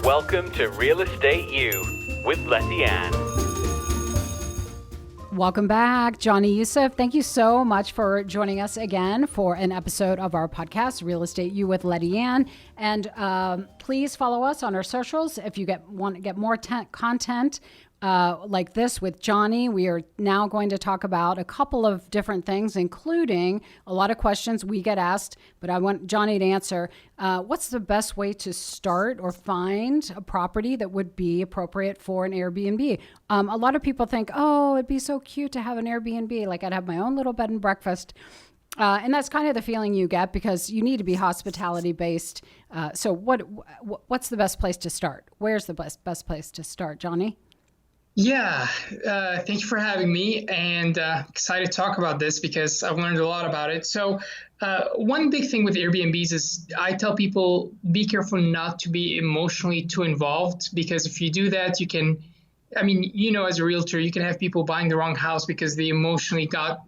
Welcome to Real Estate You with Lettiann. Welcome back, Johnny Youseff. Thank you so much for joining us again for an episode of our podcast, Real Estate You with Lettiann. And please follow us on our socials if you want to get more content like this with Johnny. We are now going to talk about a couple of different things, including a lot of questions we get asked, but I want Johnny to answer. What's the best way to start or find a property that would be appropriate for an Airbnb? A lot of people think, oh, it'd be so cute to have an Airbnb, like I'd have my own little bed and breakfast. And that's kind of the feeling you get because you need to be hospitality based. So what's the best place to start? Where's the best place to start, Johnny? Yeah, thank you for having me, and excited to talk about this because I've learned a lot about it. So one big thing with Airbnbs is I tell people, be careful not to be emotionally too involved, because if you do that, you can, as a realtor, you can have people buying the wrong house because they emotionally got,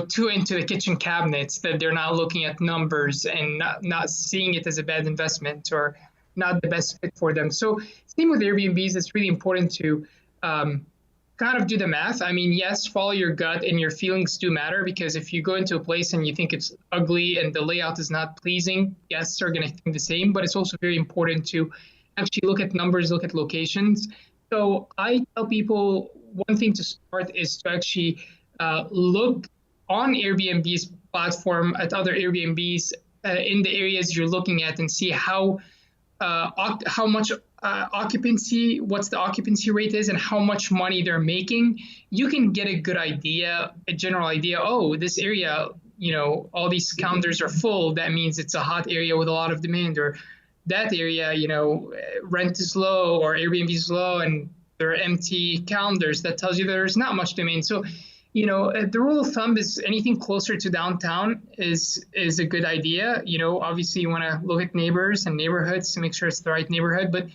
too into the kitchen cabinets that they're not looking at numbers and not seeing it as a bad investment or not the best fit for them. So same with Airbnbs, it's really important to kind of do the math. Yes, follow your gut and your feelings do matter, because if you go into a place and you think it's ugly and the layout is not pleasing, guests are going to think the same, but it's also very important to actually look at numbers, look at locations. So I tell people one thing to start is to actually look on Airbnb's platform at other Airbnbs in the areas you're looking at and see how much occupancy, what's the occupancy rate is and how much money they're making. You can get a good idea, a general idea. Oh, this area, all these calendars are full. That means it's a hot area with a lot of demand, or that area, rent is low or Airbnb is low and there are empty calendars. That tells you there's not much demand. So, the rule of thumb is anything closer to downtown is a good idea. Obviously you want to look at neighbors and neighborhoods to make sure it's the right neighborhood, but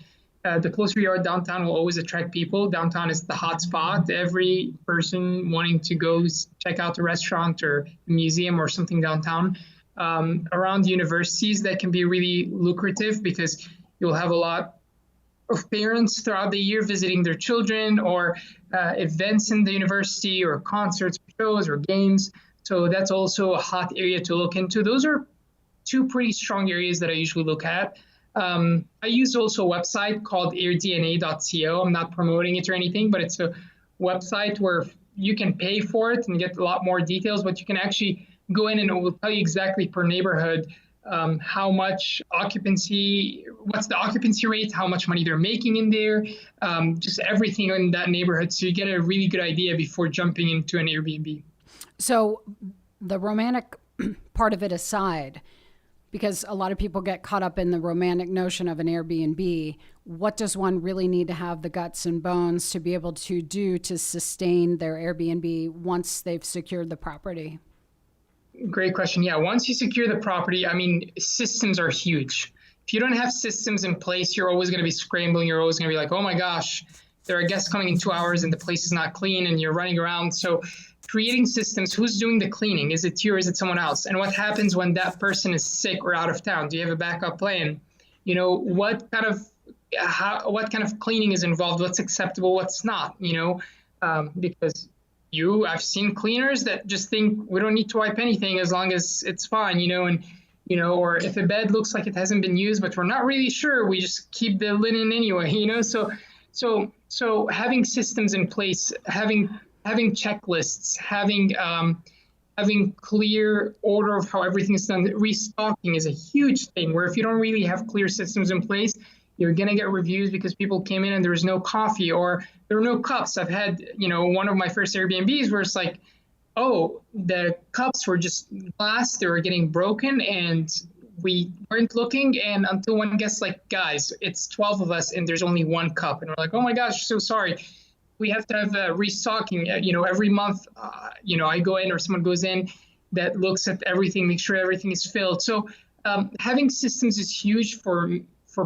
the closer you are downtown will always attract people. Downtown is the hot spot. Every person wanting to go check out a restaurant or a museum or something downtown. Around universities, that can be really lucrative because you'll have a lot of parents throughout the year visiting their children, or events in the university, or concerts, shows, or games. So that's also a hot area to look into. Those are two pretty strong areas that I usually look at. I use also a website called airdna.co. I'm not promoting it or anything, but it's a website where you can pay for it and get a lot more details, but you can actually go in and it will tell you exactly per neighborhood how much occupancy, what's the occupancy rate, how much money they're making in there, just everything in that neighborhood. So you get a really good idea before jumping into an Airbnb. So the romantic part of it aside, because a lot of people get caught up in the romantic notion of an Airbnb, what does one really need to have the guts and bones to be able to do to sustain their Airbnb once they've secured the property? Great question. Yeah, once you secure the property, systems are huge. If you don't have systems in place, you're always going to be scrambling. You're always going to be like, oh my gosh, there are guests coming in 2 hours and the place is not clean and you're running around. So creating systems, who's doing the cleaning? Is it you or is it someone else? And what happens when that person is sick or out of town? Do you have a backup plan? What kind of cleaning is involved? What's acceptable? What's not? Because I've seen cleaners that just think we don't need to wipe anything as long as it's fine, or if a bed looks like it hasn't been used, but we're not really sure, we just keep the linen anyway, So having systems in place, having checklists, having clear order of how everything is done. Restocking is a huge thing where if you don't really have clear systems in place, you're going to get reviews because people came in and there was no coffee or there were no cups. I've had, one of my first Airbnbs where it's like, oh, the cups were just glass. They were getting broken and we weren't looking. And until one guest like, guys, it's 12 of us and there's only one cup. And we're like, oh my gosh, so sorry. We have to have restocking, every month, I go in or someone goes in that looks at everything, make sure everything is filled. So having systems is huge for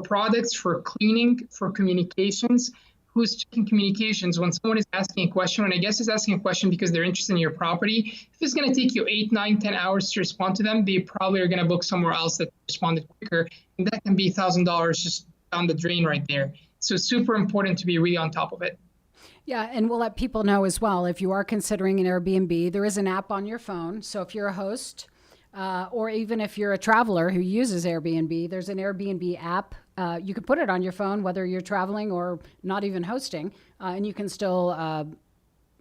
products, for cleaning, for communications. Who's checking communications? When someone is asking a question, when a guest is asking a question because they're interested in your property, if it's going to take you 8, 9, 10 hours to respond to them, they probably are going to book somewhere else that responded quicker. And that can be $1,000 just down the drain right there. So super important to be really on top of it. Yeah, and we'll let people know as well, if you are considering an Airbnb, there is an app on your phone. So if you're a host, or even if you're a traveler who uses Airbnb, there's an Airbnb app. You can put it on your phone, whether you're traveling or not even hosting, and you can still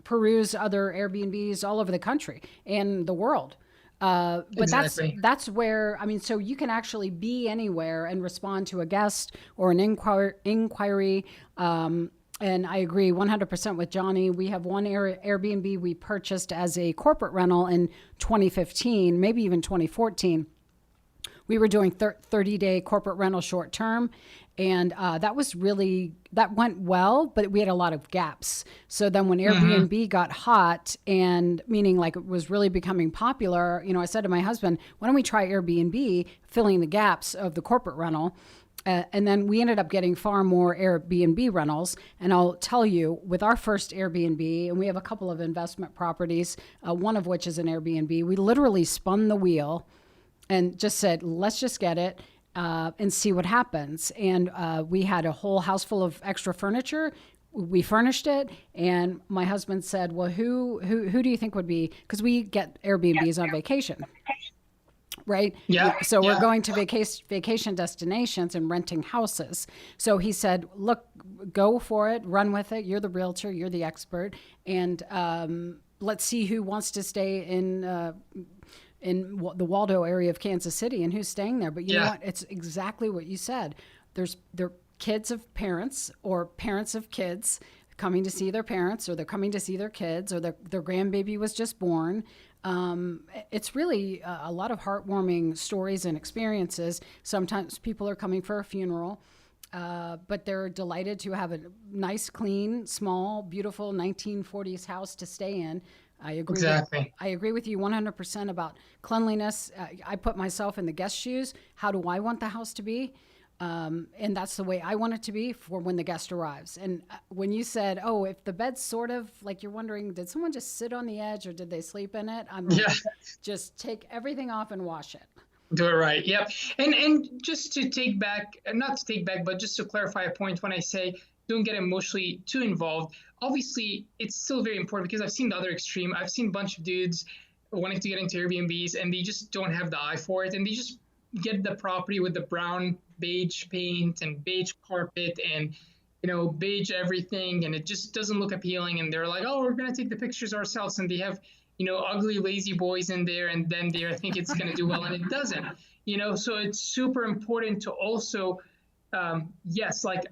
peruse other Airbnbs all over the country and the world. But Exactly. that's where, I mean, so you can actually be anywhere and respond to a guest or an inquiry. And I agree 100% with Johnny. We have one Airbnb we purchased as a corporate rental in 2015, maybe even 2014. We were doing 30-day corporate rental short term, and that went well, but we had a lot of gaps. So then when Airbnb got hot, and meaning like it was really becoming popular, I said to my husband, why don't we try Airbnb, filling the gaps of the corporate rental? And then we ended up getting far more Airbnb rentals. And I'll tell you, with our first Airbnb, and we have a couple of investment properties, one of which is an Airbnb, we literally spun the wheel and just said, let's just get it and see what happens. And we had a whole house full of extra furniture. We furnished it, and my husband said, well, who do you think would be, because we get Airbnbs on vacation. Right? Yeah. So we're going to vacation destinations and renting houses. So he said, look, go for it, run with it. You're the realtor, you're the expert. And let's see who wants to stay in the Waldo area of Kansas City and who's staying there. But you know what? It's exactly what you said. They're kids of parents or parents of kids coming to see their parents, or they're coming to see their kids, or their grandbaby was just born. It's really a lot of heartwarming stories and experiences. Sometimes people are coming for a funeral, but they're delighted to have a nice, clean, small, beautiful 1940s house to stay in. I agree. Exactly. I agree with you 100% about cleanliness. I put myself in the guest shoes. How do I want the house to be? And that's the way I want it to be for when the guest arrives. And when you said, oh, if the bed's sort of like, you're wondering, did someone just sit on the edge or did they sleep in it? I'm like, just take everything off and wash it. Do it right. Yep. And just to take back, not to take back, but just to clarify a point, when I say don't get emotionally too involved, obviously it's still very important, because I've seen the other extreme. I've seen a bunch of dudes wanting to get into Airbnbs and they just don't have the eye for it. And they just get the property with the brown beige paint and beige carpet and beige everything, and it just doesn't look appealing, and they're like, oh, we're going to take the pictures ourselves, and they have ugly lazy boys in there, and then they think it's going to do well, and it doesn't. So it's super important to also yes, like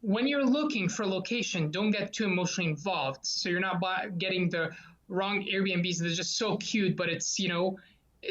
when you're looking for location, don't get too emotionally involved, so you're not getting the wrong Airbnbs that are just so cute, but it's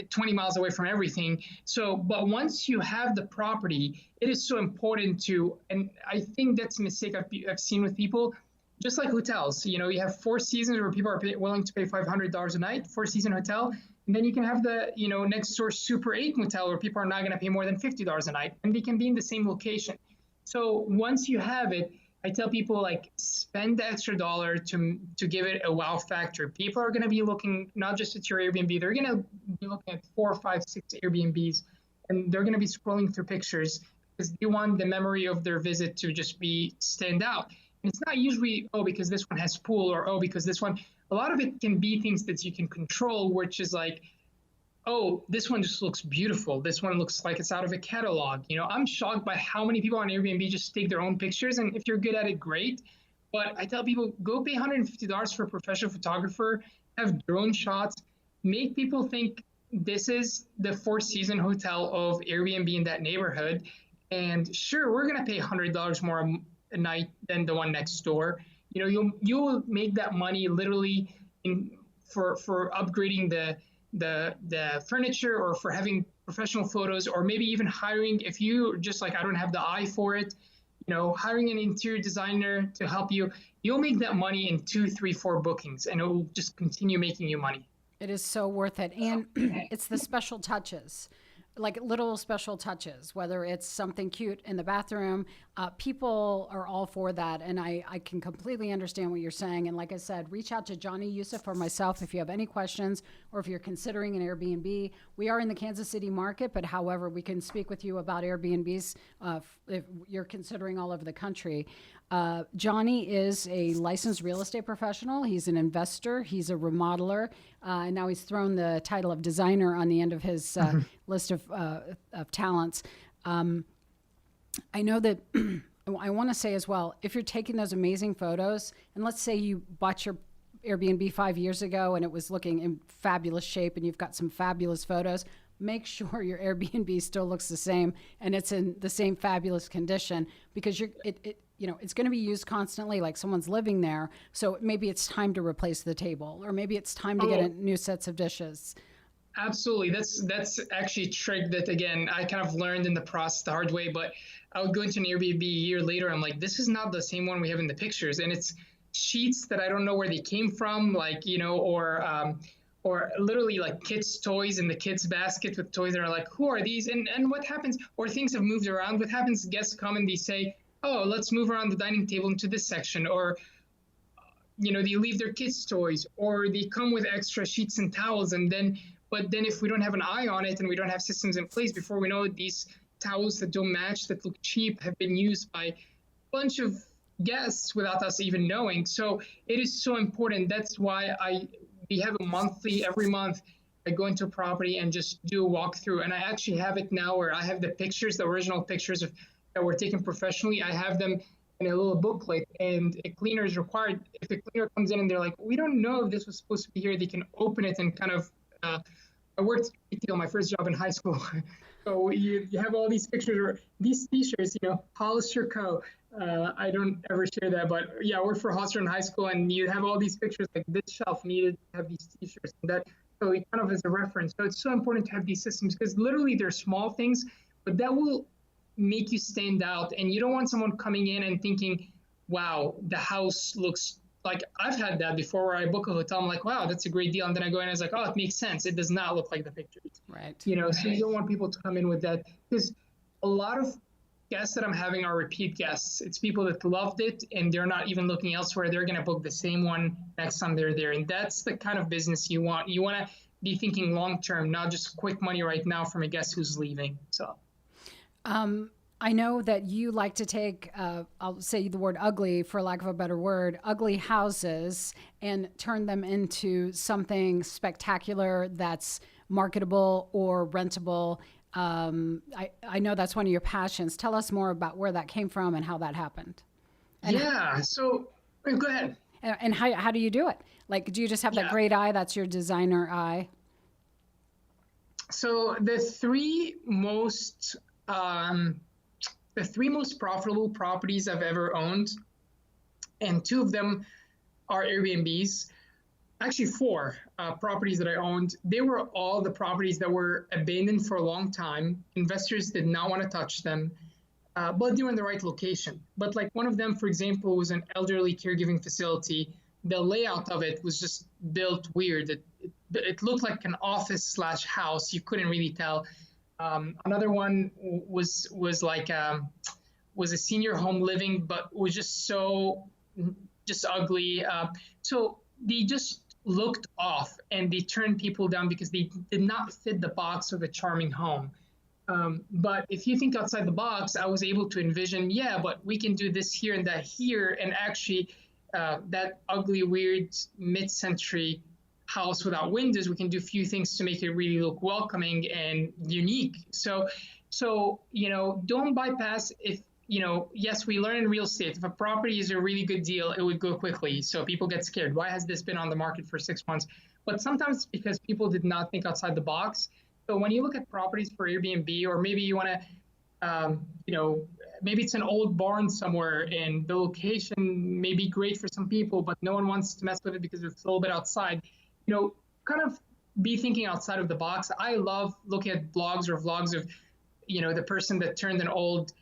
20 miles away from everything. So, but once you have the property, it is so important to, and I think that's a mistake I've seen with people, just like hotels. You have Four Seasons where people are willing to pay $500 a night, Four-season hotel. And then you can have the, next door Super 8 motel where people are not going to pay more than $50 a night, and they can be in the same location. So once you have it, I tell people, like, spend the extra dollar to give it a wow factor. People are going to be looking not just at your Airbnb, they're going to be looking at 4, 5, 6 Airbnbs, and they're going to be scrolling through pictures because they want the memory of their visit to just stand out. And it's not usually, oh, because this one has pool, or oh, because this one. A lot of it can be things that you can control, which is like, oh, this one just looks beautiful. This one looks like it's out of a catalog. I'm shocked by how many people on Airbnb just take their own pictures. And if you're good at it, great. But I tell people, go pay $150 for a professional photographer, have drone shots, make people think this is the Four-season hotel of Airbnb in that neighborhood. And sure, we're going to pay $100 more a night than the one next door. You'll make that money literally for upgrading the furniture, or for having professional photos, or maybe even hiring, if you just like, I don't have the eye for it, hiring an interior designer to help you. You'll make that money in 2, 3, 4 bookings, and it will just continue making you money. It is so worth it. And it's the special touches. like little special touches, whether it's something cute in the bathroom. People are all for that. And I can completely understand what you're saying. And like I said, reach out to Johnny, Youseff, or myself if you have any questions or if you're considering an Airbnb. We are in the Kansas City market, but however, we can speak with you about Airbnbs if you're considering all over the country. Johnny is a licensed real estate professional. He's an investor. He's a remodeler. And now he's thrown the title of designer on the end of his list of talents. I know that I want to say as well, if you're taking those amazing photos, and let's say you bought your Airbnb 5 years ago and it was looking in fabulous shape and you've got some fabulous photos, make sure your Airbnb still looks the same and it's in the same fabulous condition, because it's going to be used constantly, like someone's living there. So maybe it's time to replace the table, or maybe it's time to get a new sets of dishes. Absolutely. That's actually a trick that, again, I kind of learned in the process the hard way, but I would go into an Airbnb a year later. I'm like, this is not the same one we have in the pictures. And it's sheets that I don't know where they came from, like, or literally like kids' toys in the kids' basket with toys that are like, who are these? And what happens? Or things have moved around. What happens? Guests come and they say, oh, let's move around the dining table into this section. Or, they leave their kids' toys, or they come with extra sheets and towels. But then if we don't have an eye on it and we don't have systems in place, before we know it, these towels that don't match, that look cheap, have been used by a bunch of guests without us even knowing. So it is so important. That's why we have every month, I go into a property and just do a walkthrough. And I actually have it now where I have the original pictures that were taken professionally. I have them in a little booklet, and a cleaner is required. If the cleaner comes in and they're like, we don't know if this was supposed to be here, they can open it and kind of, I worked retail, my first job in high school. So you have all these pictures, or these t-shirts, Hollister Co. I don't ever share that, but yeah, I worked for Hollister in high school, and you have all these pictures, like this shelf needed to have these t-shirts, and that, so it kind of as a reference. So it's so important to have these systems, because literally they're small things, but that will make you stand out. And you don't want someone coming in and thinking, wow, the house looks like, I've had that before where I book a hotel. I'm like, wow, that's a great deal. And then I go in and it's like, oh, it makes sense. It does not look like the pictures. Right. So you don't want people to come in with that, because a lot of guests that I'm having are repeat guests. It's people that loved it and they're not even looking elsewhere. They're going to book the same one next time they're there. And that's the kind of business you want. You want to be thinking long-term, not just quick money right now from a guest who's leaving. So. I know that you like to take, I'll say the word ugly for lack of a better word, ugly houses, and turn them into something spectacular that's marketable or rentable. I know that's one of your passions. Tell us more about where that came from and how that happened. And so go ahead. And how do you do it? Like, do you just have that great eye? That's your designer eye? So the three most profitable properties I've ever owned, and two of them are Airbnbs. Actually, four properties that I owned. They were all the properties that were abandoned for a long time. Investors did not want to touch them, but they were in the right location. But like one of them, for example, was an elderly caregiving facility. The layout of it was just built weird. It looked like an office / house. You couldn't really tell. Another one was a senior home living, but was just ugly. So they just looked off, and they turned people down because they did not fit the box of a charming home. But if you think outside the box, I was able to envision, but we can do this here and that here, and actually that ugly, weird mid-century house without windows, we can do a few things to make it really look welcoming and unique. So don't bypass. If yes, we learn in real estate, if a property is a really good deal, it would go quickly. So people get scared. Why has this been on the market for 6 months? But sometimes it's because people did not think outside the box. So when you look at properties for Airbnb, or maybe you want to, maybe it's an old barn somewhere and the location may be great for some people, but no one wants to mess with it because it's a little bit outside. Kind of be thinking outside of the box. I love looking at blogs or vlogs of, the person that turned an old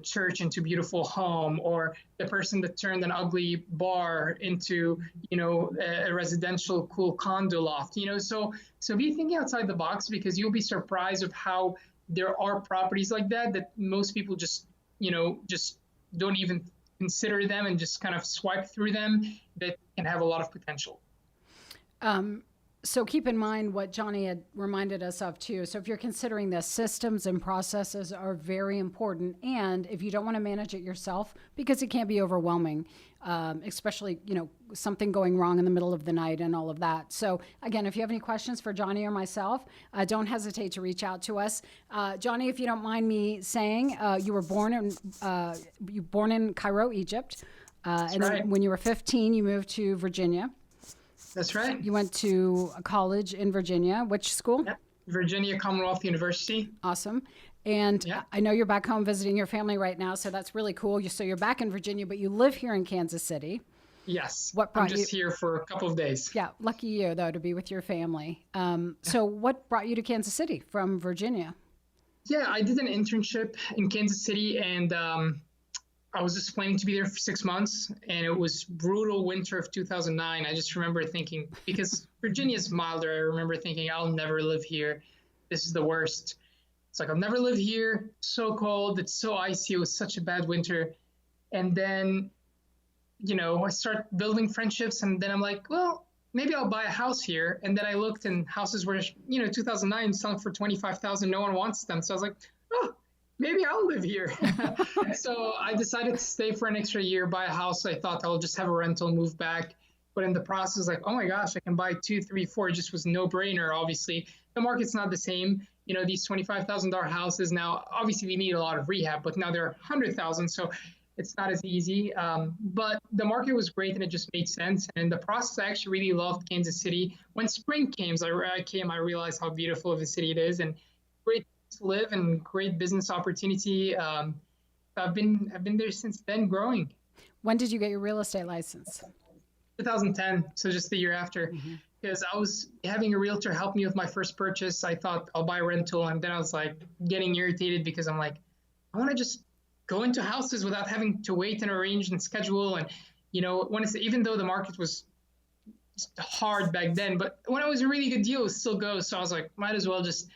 church into a beautiful home, or the person that turned an ugly bar into, a residential cool condo loft, so be thinking outside the box, because you'll be surprised of how there are properties like that most people just, just don't even consider them and just kind of swipe through them, that can have a lot of potential. So keep in mind what Johnny had reminded us of too. So if you're considering this, systems and processes are very important. And if you don't want to manage it yourself, because it can be overwhelming, especially, something going wrong in the middle of the night and all of that. So again, if you have any questions for Johnny or myself, don't hesitate to reach out to us. Johnny, if you don't mind me saying, you were born in Cairo, Egypt. And right. then when you were 15, you moved to Virginia. That's right. You went to a college in Virginia. Which school? Yep. Virginia Commonwealth University. Awesome. And Yeah. I know you're back home visiting your family right now, so that's really cool. So you're back in Virginia, but you live here in Kansas City. Yes. What brought I'm just here for a couple of days. Yeah, lucky you, though, to be with your family. So what brought you to Kansas City from Virginia? Yeah, I did an internship in Kansas City, and I was just planning to be there for 6 months, and it was brutal winter of 2009. I just remember thinking, because Virginia is milder, I remember thinking, I'll never live here. This is the worst. It's like, I'll never live here. So cold. It's so icy. It was such a bad winter. And then, I start building friendships, and then I'm like, well, maybe I'll buy a house here. And then I looked, and houses were, 2009 selling for $25,000. No one wants them. So I was like, oh, maybe I'll live here. So I decided to stay for an extra year, buy a house. I thought I'll just have a rental, move back. But in the process, like, oh my gosh, I can buy 2, 3, 4. It just was no brainer. Obviously, the market's not the same. These $25,000 houses now, obviously we need a lot of rehab, but now they're 100,000. So it's not as easy. But the market was great, and it just made sense. And in the process, I actually really loved Kansas City. When spring came, I realized how beautiful of a city it is, and great to live and great business opportunity. I've been there since then, growing. When did you get your real estate license? 2010, so just the year after. Because I was having a realtor help me with my first purchase. I thought I'll buy a rental, and then I was like getting irritated because I'm like, I want to just go into houses without having to wait and arrange and schedule. And even though the market was hard back then, but when it was a really good deal, it would still go. So I was like, might as well just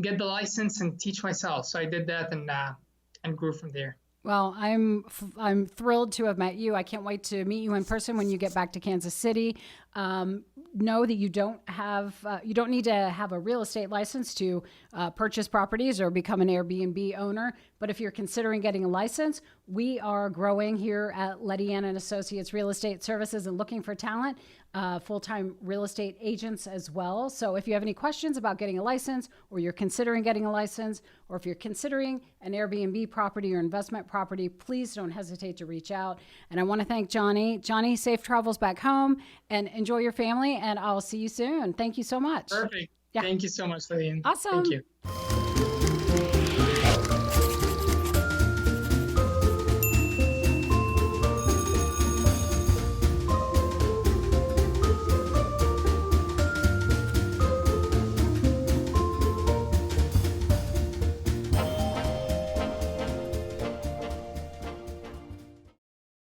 get the license and teach myself. So I did that, and grew from there. Well, I'm thrilled to have met you. I can't wait to meet you in person when you get back to Kansas City. Know that you don't need to have a real estate license to purchase properties or become an Airbnb owner. But if you're considering getting a license, we are growing here at Lettiann and Associates Real Estate Services and looking for talent, full-time real estate agents as well. So if you have any questions about getting a license, or you're considering getting a license, or if you're considering an Airbnb property or investment property, please don't hesitate to reach out. And I want to thank Johnny. Johnny, safe travels back home, and enjoy your family, and I'll see you soon. Thank you so much. Perfect. Yeah. Thank you so much, Lettiann. Awesome. Thank you.